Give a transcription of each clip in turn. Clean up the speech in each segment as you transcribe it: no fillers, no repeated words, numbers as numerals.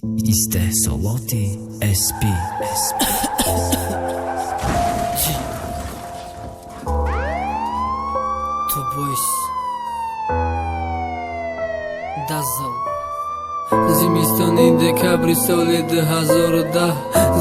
استحصالات SP تو بویس دزل زمستانی دکبری سال 2010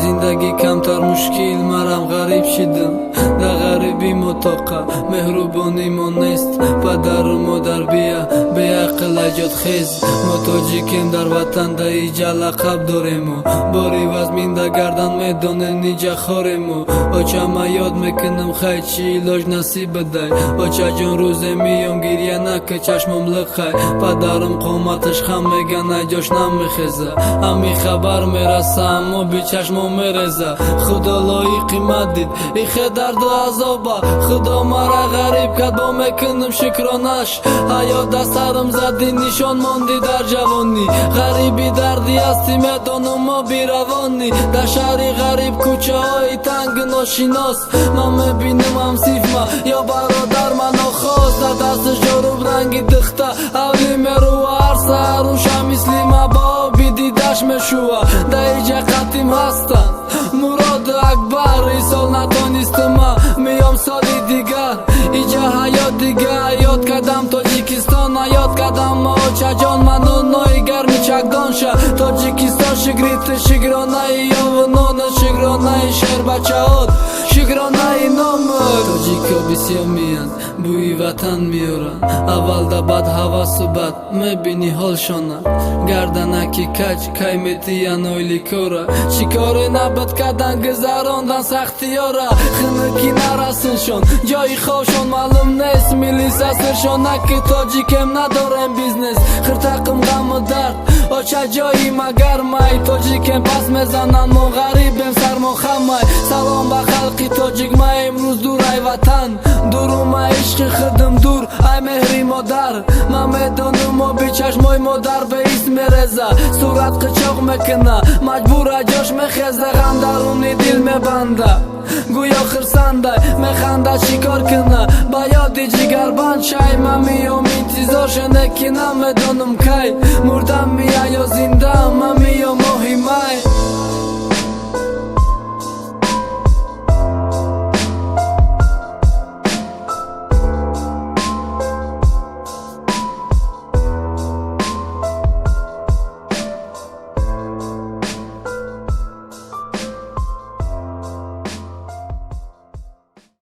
زندگی کمتر مشکل مرم غریب شدم در غریبی متاقه مهربانی ما نیست پدر و مادر بیا به عقل اجاد خیز ما تاجیکیم در وطن در ایجا لقب داریم و باری وزمین در گردن میدانه نیجا خاریم و آچه ما یاد میکنم خیلی چی علاج نصیب بدای آچه جان روزه میام گریه نکه چشمم لخای پدرم قومتش خم میگن ایجاش نمیخیزه همی خبر میرسه اما بی چشمم میرزه خدا لایی قیمت دید ای خد درد و عذابه خدا مرا غریب کد با میکنم شکرانش حیات در سرم زدی نشان ماندی در جوانی غریبی دردی هستی میدانم ما بیروانی در شهری غریب کوچه های تنگ ناشیناس من میبینم همسیف ما یا برادر من آخواست در دستش جاروب رنگی دخته اولی میرو هر سر و شمیسلی ما با بیدیدش میشوه در ایجا قدیم هستن مراد اکبر ای سال نتانیستم میام سالی دیگر ایجا حیات دیگر حیات کدم تاجیکستان حیات کدم ما چجان منو نای گرمی چکدان شه تاجیکستان شگریت شگرانه یا ونان شگرانه شهر بچه هات شگرانه نام تاجیکا بسیار میان بوی وطن میارن اول دا بد حواس و بد میبینی حالشانن گردنکی کچ کایمیتی یا نویلی کورا چیکار نبد کدن گذراندن سختی ها خنکی نرسنشون جای خوابشون معلوم نیست میلیس اصرشون نکی تاجیکم ندارم بیزنس خرطقم غم و درد آچه جایی مگر مای تاجیکم پس میزنن ما غریبیم سر ما خمای سلام به خلقی تاجیک ما امروز دور ای وطن دورم عشق خدم دور ای مهری مادر من میدانم ما بی چشمای مادر به اسم رزه صورت قچاق میکنه مجبور جاش میخزه غم درونی دل میبنده گویا خرسنده میخنده چیکار کنه با یادی جگر بند شای من میام انتظار شنه که نمیدانم کی مردم میای یا زنده من میام مهمه